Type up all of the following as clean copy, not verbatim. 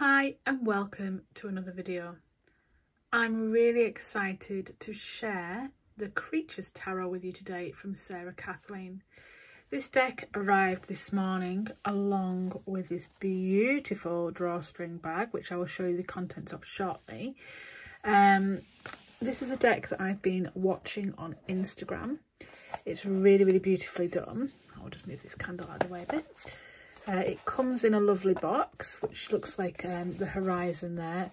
Hi and welcome to another video. I'm really excited to share the Creatures Tarot with you today from Sarah Kathleen. This deck arrived this morning along with this beautiful drawstring bag, which I will show you the contents of shortly. This is a deck that I've been watching on Instagram. It's really beautifully done. I'll just move this candle out of the way a bit. It comes in a lovely box, which looks like the horizon there,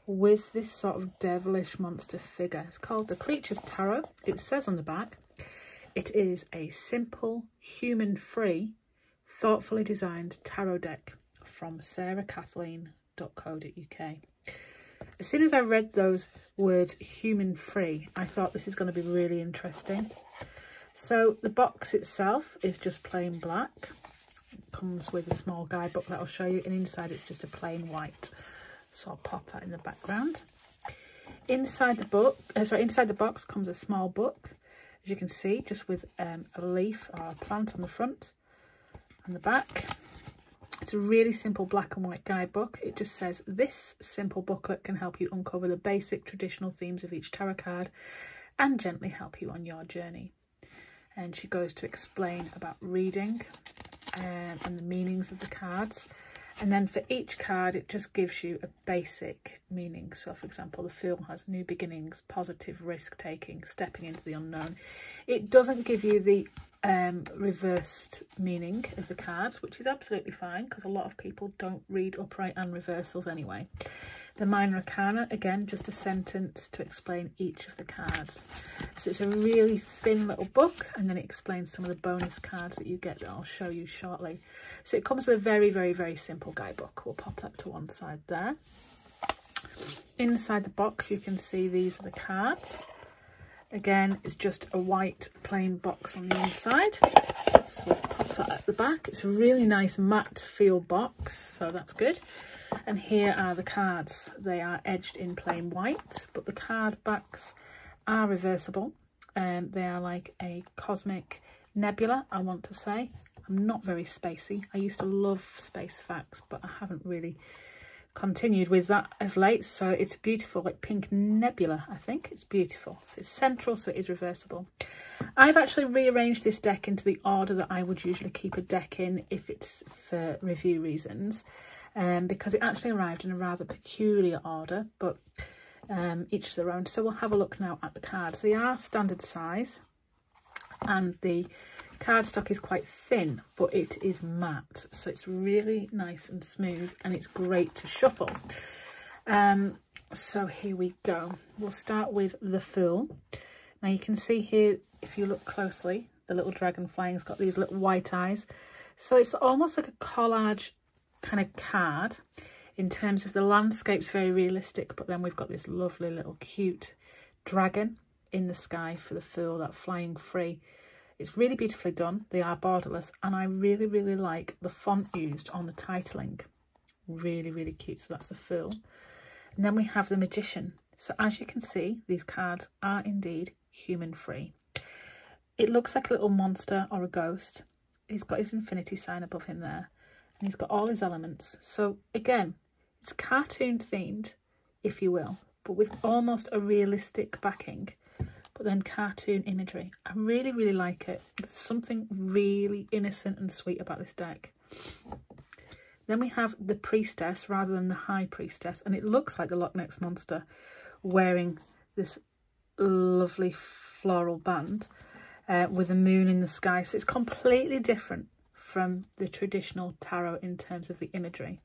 with this sort of devilish monster figure. It's called the Creatures Tarot. It says on the back, it is a simple, human-free, thoughtfully designed tarot deck from sarahkathleen.co.uk. As soon as I read those words human-free, I thought this is going to be really interesting. So the box itself is just plain black. Comes with a small guidebook that I'll show you, and inside it's just a plain white, so I'll pop that in the background. Inside the box comes a small book, as you can see, just with a leaf or a plant on the front and the back. It's a really simple black and white guidebook. It just says, this simple booklet can help you uncover the basic traditional themes of each tarot card and gently help you on your journey. And she goes to explain about reading and the meanings of the cards, and then for each card it just gives you a basic meaning. So for example, the Fool has new beginnings, positive risk taking, stepping into the unknown. It doesn't give you the reversed meaning of the cards, which is absolutely fine because a lot of people don't read upright and reversals anyway. The minor arcana, again, just a sentence to explain each of the cards. So it's a really thin little book, and then it explains some of the bonus cards that you get that I'll show you shortly. So it comes with a very simple guidebook. We'll pop that to one side there. Inside the box, you can see these are the cards. Again, it's just a white plain box on the inside. So we'll pop that at the back. It's a really nice matte feel box, so that's good. And here are the cards. They are edged in plain white, but the card backs are reversible. They are like a cosmic nebula, I want to say. I'm not very spacey. I used to love space facts, but I haven't really continued with that of late. So it's beautiful, like pink nebula, I think. It's beautiful. So it's central, so it is reversible. I've actually rearranged this deck into the order that I would usually keep a deck in if it's for review reasons. Because it actually arrived in a rather peculiar order, but each to their own. So we'll have a look now at the cards. They are standard size, and the cardstock is quite thin, but it is matte, so it's really nice and smooth, and it's great to shuffle. So here we go. We'll start with the Fool. Now you can see here, if you look closely, the little dragon flying's got these little white eyes. So it's almost like a collage kind of card in terms of the landscape's very realistic, but then we've got this lovely little cute dragon in the sky for the Fool, that flying free. It's really beautifully done. They are borderless, and I really like the font used on the titling. Really cute. So that's the Fool. And then we have the Magician. So as you can see, these cards are indeed human free. It looks like a little monster or a ghost. He's got his infinity sign above him there. And he's got all his elements. So again, it's cartoon themed, if you will, but with almost a realistic backing, but then cartoon imagery. I really like it. There's something really innocent and sweet about this deck. Then we have the Priestess rather than the High Priestess, and it looks like the Loch Ness Monster wearing this lovely floral band with a moon in the sky. So it's completely different from the traditional tarot in terms of the imagery,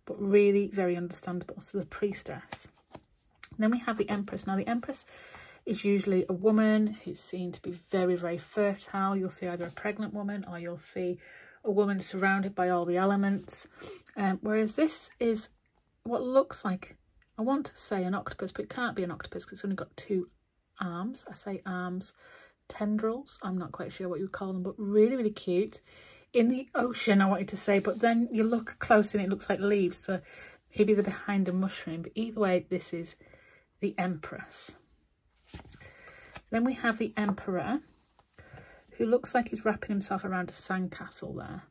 but really very understandable. So the Priestess. And then we have the Empress. Now the Empress is usually a woman who's seen to be very fertile. You'll see either a pregnant woman, or you'll see a woman surrounded by all the elements, whereas this is what looks like, I want to say an octopus, but it can't be an octopus because it's only got two arms. I say arms, tendrils, I'm not quite sure what you would call them, but really cute. In the ocean, I wanted to say, but then you look close and it looks like leaves, so maybe they're behind a mushroom. But either way, this is the Empress. Then we have the Emperor, who looks like he's wrapping himself around a sandcastle there.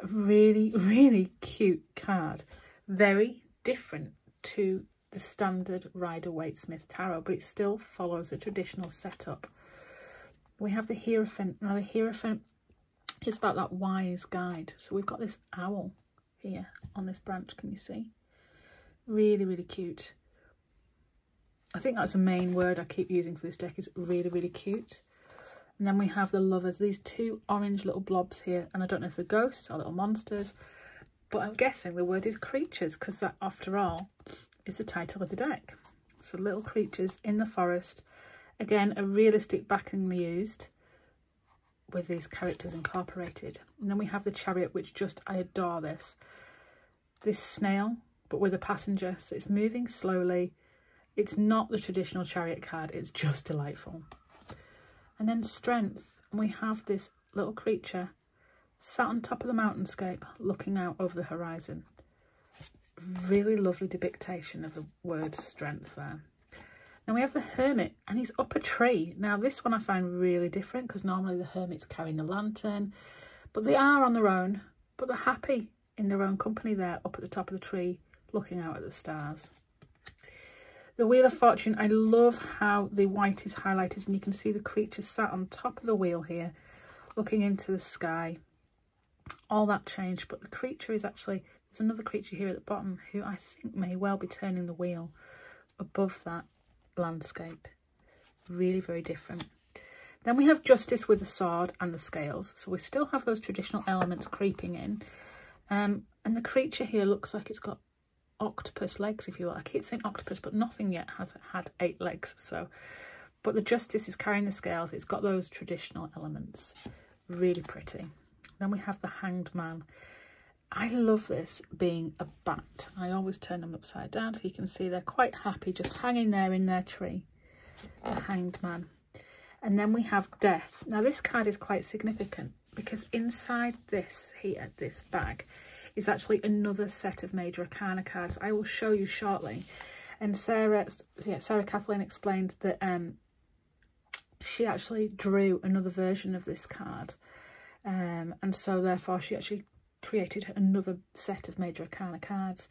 A really cute card. Very different to the standard Rider-Waite-Smith tarot, but it still follows a traditional setup. We have the Hierophant. Now the Hierophant is about that wise guide. So we've got this owl here on this branch, can you see? Really, really cute. I think that's the main word I keep using for this deck, is really, really cute. And then we have the Lovers, these two orange little blobs here, and I don't know if they're ghosts or little monsters, but I'm guessing the word is creatures, because that, after all, is the title of the deck. So little creatures in the forest. Again, a realistic backing used with these characters incorporated. And then we have the Chariot, which just, I adore this. This snail, but with a passenger, so it's moving slowly. It's not the traditional Chariot card, it's just delightful. And then Strength, and we have this little creature sat on top of the mountainscape looking out over the horizon. Really lovely depiction of the word strength there. Now we have the Hermit, and he's up a tree. Now this one I find really different, because normally the Hermit's carrying a lantern, but they are on their own, but they're happy in their own company there up at the top of the tree looking out at the stars. The Wheel of Fortune, I love how the white is highlighted, and you can see the creature sat on top of the wheel here looking into the sky. All that changed, but the creature is actually, there's another creature here at the bottom who I think may well be turning the wheel above that landscape. Really very different. Then we have Justice with the sword and the scales, so we still have those traditional elements creeping in, and the creature here looks like it's got octopus legs, if you will. I keep saying octopus, but nothing yet has had 8 legs. So, but the Justice is carrying the scales. It's got those traditional elements. Really pretty. Then we have the Hanged Man. I love this being a bat. I always turn them upside down so you can see they're quite happy just hanging there in their tree. The Hanged Man. And then we have Death. Now this card is quite significant because inside this here, this bag, is actually another set of major arcana cards I will show you shortly. And Sarah Kathleen explained that she actually drew another version of this card, and so therefore she actually created another set of major arcana cards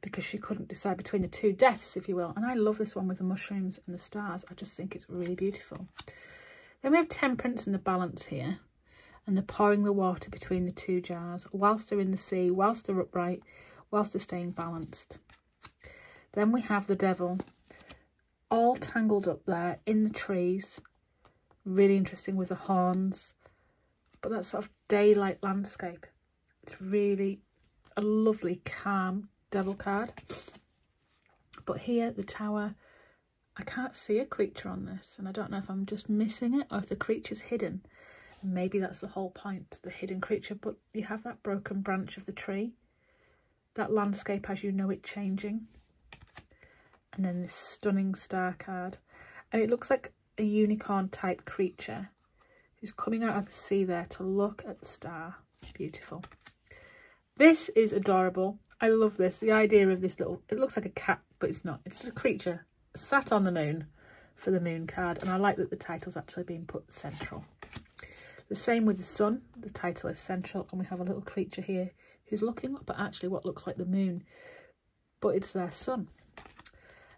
because she couldn't decide between the two deaths, if you will. And I love this one with the mushrooms and the stars. I just think it's really beautiful. Then we have Temperance and the Balance here, and they're pouring the water between the two jars whilst they're in the sea, whilst they're upright, whilst they're staying balanced. Then we have the Devil, all tangled up there in the trees. Really interesting with the horns, but that sort of daylight landscape. It's really a lovely, calm Devil card. But here, the Tower, I can't see a creature on this, and I don't know if I'm just missing it or if the creature's hidden. Maybe that's the whole point, the hidden creature, but you have that broken branch of the tree, that landscape as you know it changing, and then this stunning star card. And it looks like a unicorn type creature who's coming out of the sea there to look at the star. Beautiful. This is adorable. I love this. The idea of this little, it looks like a cat, but it's not. It's just a creature sat on the moon for the moon card, and I like that the title's actually being put central. The same with the Sun, the title is central, and we have a little creature here who's looking up at actually what looks like the moon, but it's their sun.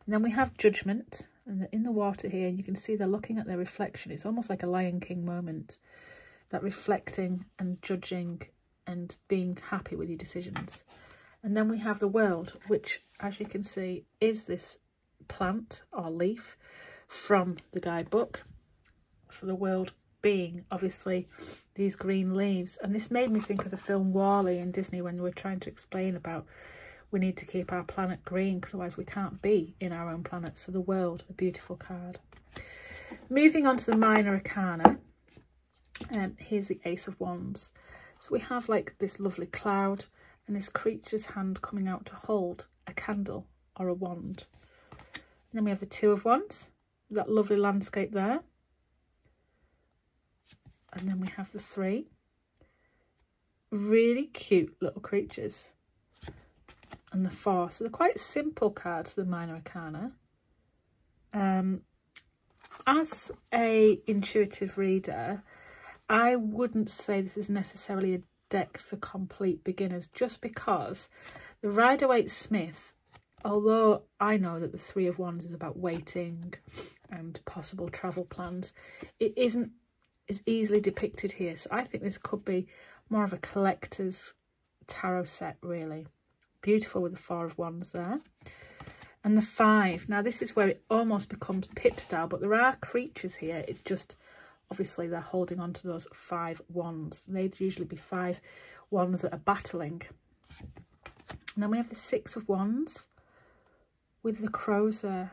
And then we have Judgment, and they're in the water here, and you can see they're looking at their reflection. It's almost like a Lion King moment, that reflecting and judging and being happy with your decisions. And then we have the World, which, as you can see, is this plant or leaf from the guidebook. So the World being obviously these green leaves, and this made me think of the film WALL-E in Disney when they were trying to explain about we need to keep our planet green because otherwise we can't be in our own planet. So the World, a beautiful card. Moving on to the minor arcana, here's the Ace of Wands. So we have like this lovely cloud and this creature's hand coming out to hold a candle or a wand. And then we have the Two of Wands, that lovely landscape there. And then we have the 3. Really cute little creatures. And the 4. So they're quite simple cards, the minor arcana. As a intuitive reader, I wouldn't say this is necessarily a deck for complete beginners, just because the Rider-Waite-Smith, although I know that the Three of Wands is about waiting and possible travel plans, it isn't as easily depicted here. So I think this could be more of a collector's tarot set, really. Beautiful with the Four of Wands there. And the 5. Now this is where it almost becomes pip style, but there are creatures here. It's just, obviously they're holding on to those 5 wands. They'd usually be 5 wands that are battling. And then we have the 6 of Wands with the crows there.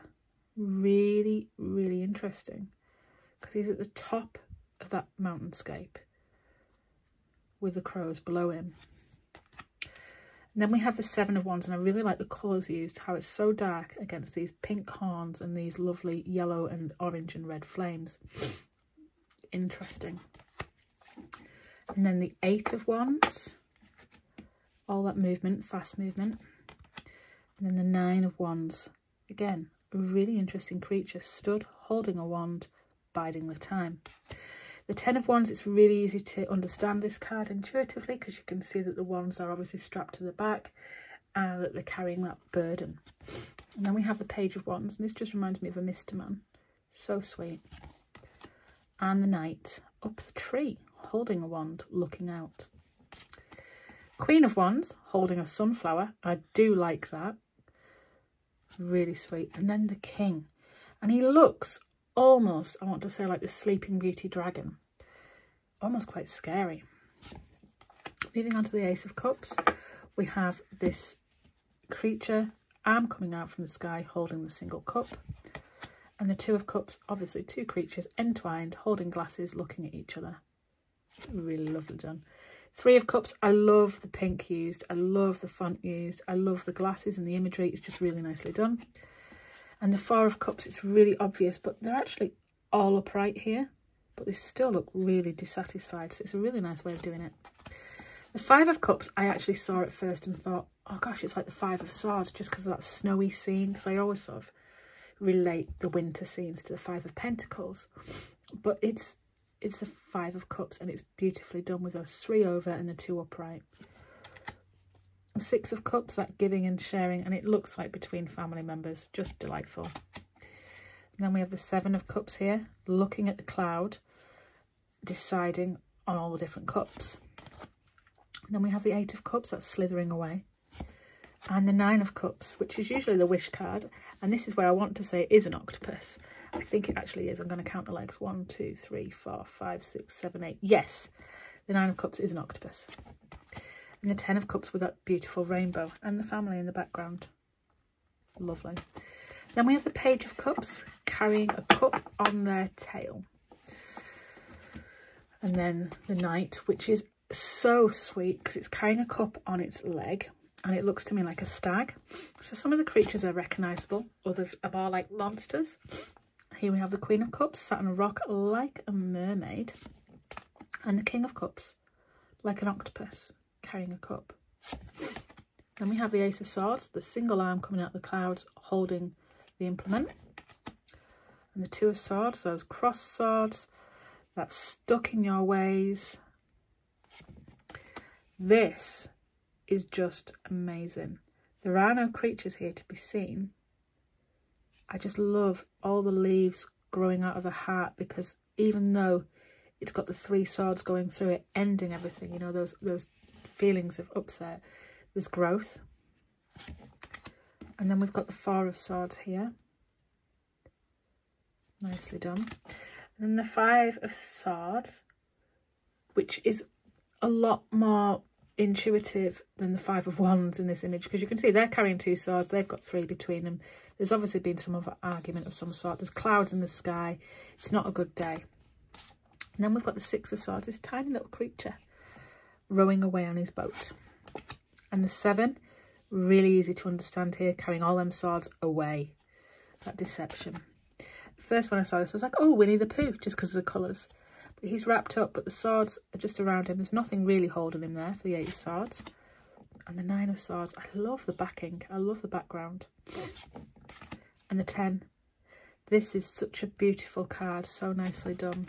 Really, really interesting, because he's at the top of that mountainscape with the crows below him. And then we have the 7 of Wands, and I really like the colours used, how it's so dark against these pink horns and these lovely yellow and orange and red flames. Interesting. And then the 8 of Wands, all that movement, fast movement. And then the 9 of Wands, again, a really interesting creature, stood holding a wand, biding the time. The 10 of Wands, it's really easy to understand this card intuitively, because you can see that the wands are obviously strapped to the back and that they're carrying that burden. And then we have the Page of Wands, and this just reminds me of a Mr. Man. So sweet. And the Knight up the tree, holding a wand, looking out. Queen of Wands, holding a sunflower. I do like that. Really sweet. And then the King. And he looks almost, I want to say, like the Sleeping Beauty dragon. Almost quite scary. Moving on to the Ace of Cups, we have this creature, arm coming out from the sky, holding the single cup. And the 2 of Cups, obviously 2 creatures entwined, holding glasses, looking at each other. Really lovely done. 3 of Cups, I love the pink used. I love the font used. I love the glasses and the imagery. It's just really nicely done. And the 4 of Cups, it's really obvious, but they're actually all upright here, but they still look really dissatisfied. So it's a really nice way of doing it. The 5 of Cups, I actually saw at first and thought, oh gosh, it's like the 5 of Swords, just because of that snowy scene, because I always sort of relate the winter scenes to the 5 of Pentacles. But it's the 5 of Cups, and it's beautifully done with those 3 over and the 2 upright. 6 of Cups, that giving and sharing, and it looks like between family members, just delightful. And then we have the 7 of Cups here, looking at the cloud, deciding on all the different cups. And then we have the 8 of Cups, that's slithering away. And the 9 of Cups, which is usually the wish card, and this is where I want to say it is an octopus. I think it actually is. I'm going to count the legs. 1, 2, 3, 4, 5, 6, 7, 8. Yes, the 9 of Cups is an octopus. And the 10 of Cups with that beautiful rainbow and the family in the background. Lovely. Then we have the Page of Cups carrying a cup on their tail. And then the Knight, which is so sweet because it's carrying a cup on its leg. And it looks to me like a stag. So some of the creatures are recognisable. Others are more like monsters. Here we have the Queen of Cups sat on a rock like a mermaid. And the King of Cups like an octopus carrying a cup. Then we have the Ace of Swords, the single arm coming out of the clouds holding the implement. And the 2 of Swords, those crossed swords, that's stuck in your ways. This is just amazing. There are no creatures here to be seen. I just love all the leaves growing out of the heart, because even though it's got the 3 swords going through it, ending everything, you know, those feelings of upset, there's growth. And then we've got the 4 of Swords here. Nicely done. And then the 5 of Swords, which is a lot more intuitive than the 5 of Wands in this image, because you can see they're carrying 2 swords, they've got 3 between them. There's obviously been some other argument of some sort. There's clouds in the sky. It's not a good day. And then we've got the 6 of Swords, this tiny little creature rowing away on his boat. And the 7, really easy to understand here, carrying all them swords away. That deception. First when I saw this, I was like, oh, Winnie the Pooh, just because of the colours. But he's wrapped up, but the swords are just around him. There's nothing really holding him there for the 8 of Swords. And the 9 of Swords, I love the backing. I love the background. And the 10. This is such a beautiful card, so nicely done.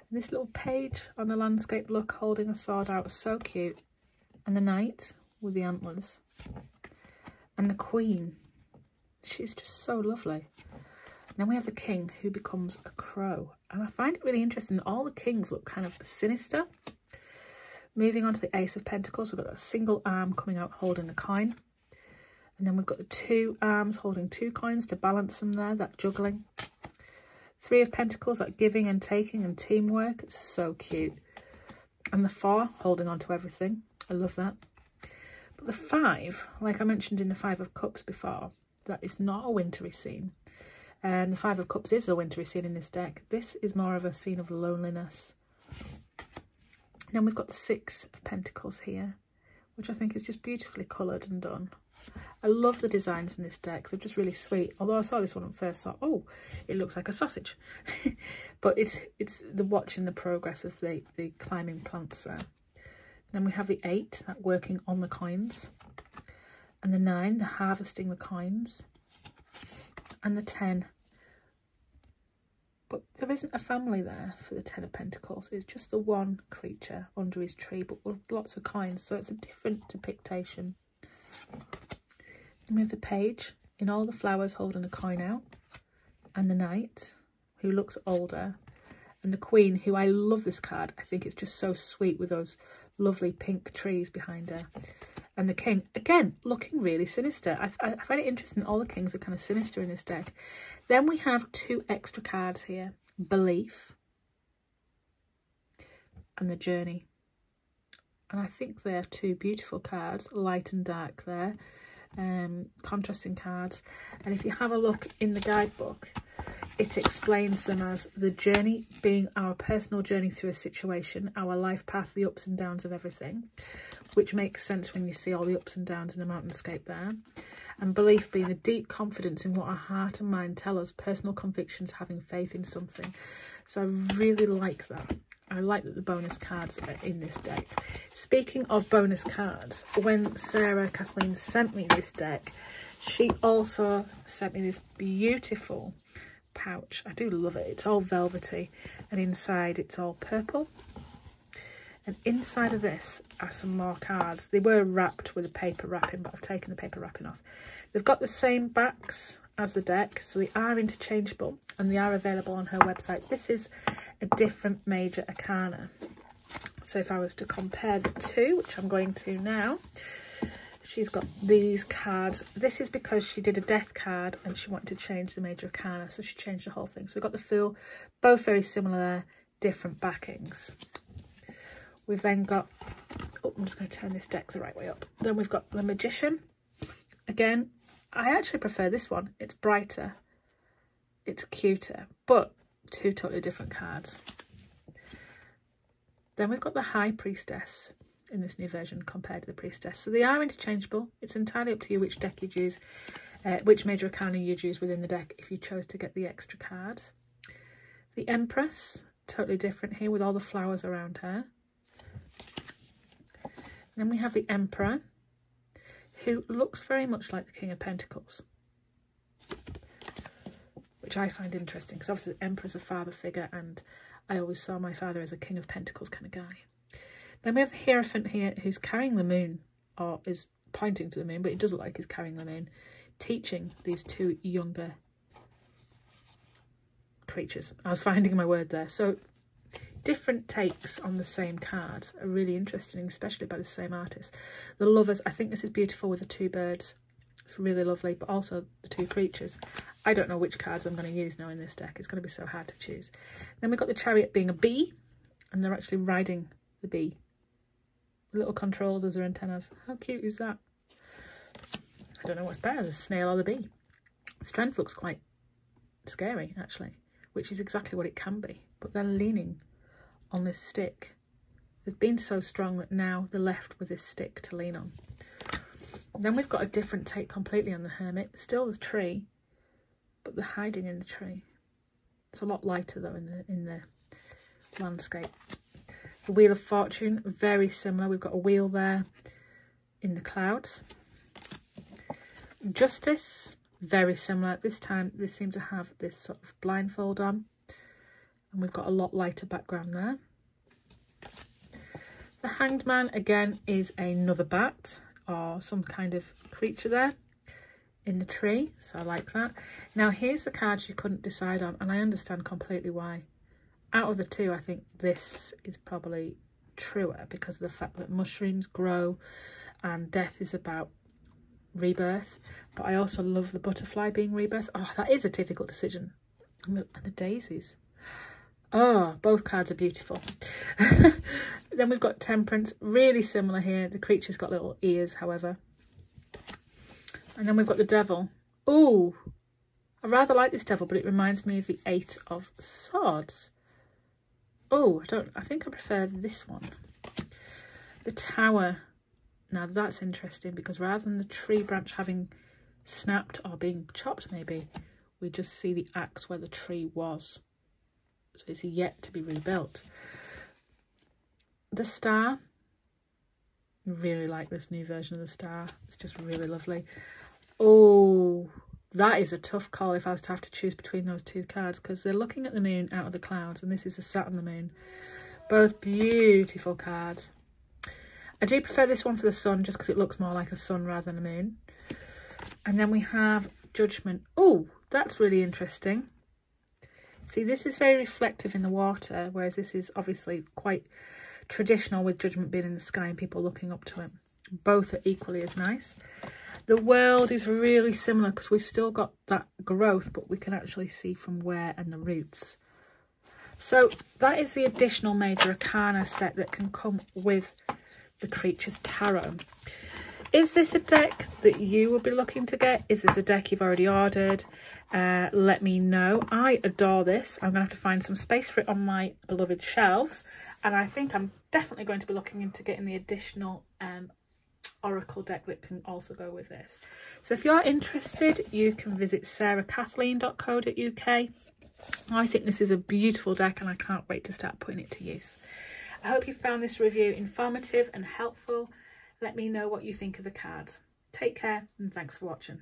And And this little page on the landscape look holding a sword out, so cute. And the knight with the antlers. And the queen. She's just so lovely. And then we have the king who becomes a crow. And I find it really interesting. All the kings look kind of sinister. Moving on to the Ace of Pentacles, we've got a single arm coming out holding the coin. And then we've got the two arms holding two coins to balance them there, that juggling. Three of Pentacles, that giving and taking and teamwork. It's so cute. And the four, holding on to everything. I love that. But the five, like I mentioned in the Five of Cups before, that is not a wintry scene. And the Five of Cups is a wintry scene in this deck. This is more of a scene of loneliness. Then we've got the Six of Pentacles here, which I think is just beautifully coloured and done. I love the designs in this deck. They're just really sweet. Although I saw this one and first thought, oh, it looks like a sausage. But it's the watching the progress of the climbing plants there. Then we have the 8, that working on the coins. And the 9, the harvesting the coins. And the 10. But there isn't a family there for the 10 of Pentacles. It's just the one creature under his tree, but with lots of coins. So it's a different depiction. And we have the page in all the flowers holding a coin out. And the knight, who looks older. And the queen, who I love this card. I think it's just so sweet with those lovely pink trees behind her. And the king, again, looking really sinister. I find it interesting all the kings are kind of sinister in this deck. Then we have 2 extra cards here. Belief. And the Journey. And I think they're 2 beautiful cards, light and dark there. Contrasting cards. And if you have a look in the guidebook, it explains them as the journey being our personal journey through a situation, our life path, the ups and downs of everything, which makes sense when you see all the ups and downs in the mountainscape there. And belief being the deep confidence in what our heart and mind tell us, personal convictions, having faith in something. So I really like that. I like that the bonus cards are in this deck. Speaking of bonus cards, when Sarah Kathleen sent me this deck, she also sent me this beautiful pouch. I do love it. It's all velvety and inside it's all purple. And inside of this are some more cards. They were wrapped with a paper wrapping, but I've taken the paper wrapping off. They've got the same backs as the deck, so they are interchangeable and they are available on her website. This is a different major arcana. So if I was to compare the two, which I'm going to now, she's got these cards. This is because she did a death card and she wanted to change the major arcana, so she changed the whole thing. So we've got the Fool, both very similar, different backings. We've then got, oh, I'm just going to turn this deck the right way up. Then we've got the Magician. Again, I actually prefer this one. It's brighter, it's cuter, but 2 totally different cards. Then we've got the High Priestess in this new version compared to the Priestess. So they are interchangeable. It's entirely up to you which deck you'd use, which major arcana you'd use within the deck if you chose to get the extra cards. The Empress, totally different here with all the flowers around her. Then we have the Emperor, who looks very much like the King of Pentacles, which I find interesting because obviously the Emperor's a father figure and I always saw my father as a King of Pentacles kind of guy. Then we have the Hierophant here who's carrying the moon, or is pointing to the moon, but it does look like he's carrying the moon, teaching these 2 younger creatures. I was finding my word there. So different takes on the same cards are really interesting, especially by the same artist. The Lovers, I think this is beautiful with the 2 birds. It's really lovely, but also the 2 creatures. I don't know which cards I'm going to use now in this deck. It's going to be so hard to choose. Then we've got the Chariot being a bee, and they're actually riding the bee. Little controls as their antennas. How cute is that? I don't know what's better, the snail or the bee. Strength looks quite scary, actually, which is exactly what it can be. But they're leaning on this stick. They've been so strong that now they're left with this stick to lean on. Then we've got a different take completely on the Hermit. Still the tree, but they're hiding in the tree. It's a lot lighter though in the landscape. The Wheel of Fortune, very similar. We've got a wheel there in the clouds. Justice, very similar. This time they seem to have this sort of blindfold on. And we've got a lot lighter background there. The Hanged Man, again, is another bat or some kind of creature there in the tree. So I like that. Now, here's the cards you couldn't decide on, and I understand completely why. Out of the two, I think this is probably truer because of the fact that mushrooms grow and death is about rebirth. But I also love the butterfly being rebirth. Oh, that is a difficult decision. And the daisies. Oh, both cards are beautiful. Then we've got Temperance, really similar here. The creature's got little ears, however. And then we've got the Devil. Oh, I rather like this Devil, but it reminds me of the Eight of Swords. Oh, I think I prefer this one. The Tower. Now that's interesting because rather than the tree branch having snapped or being chopped maybe, we just see the axe where the tree was. So it's yet to be rebuilt. The Star. I really like this new version of the Star. It's just really lovely. Oh, that is a tough call if I was to have to choose between those two cards because they're looking at the moon out of the clouds and this is a Saturn the moon. Both beautiful cards. I do prefer this one for the sun just because it looks more like a sun rather than a moon. And then we have Judgment. Oh, that's really interesting. See, this is very reflective in the water, whereas this is obviously quite traditional with Judgment being in the sky and people looking up to it. Both are equally as nice. The World is really similar because we've still got that growth, but we can actually see from where and the roots. So that is the additional major arcana set that can come with the Creatures Tarot. Is this a deck that you will be looking to get? Is this a deck you've already ordered? Let me know. I adore this. I'm going to have to find some space for it on my beloved shelves. And I think I'm definitely going to be looking into getting the additional Oracle deck that can also go with this. So if you're interested, you can visit sarahkathleen.co.uk. I think this is a beautiful deck and I can't wait to start putting it to use. I hope you found this review informative and helpful. Let me know what you think of the cards. Take care and thanks for watching.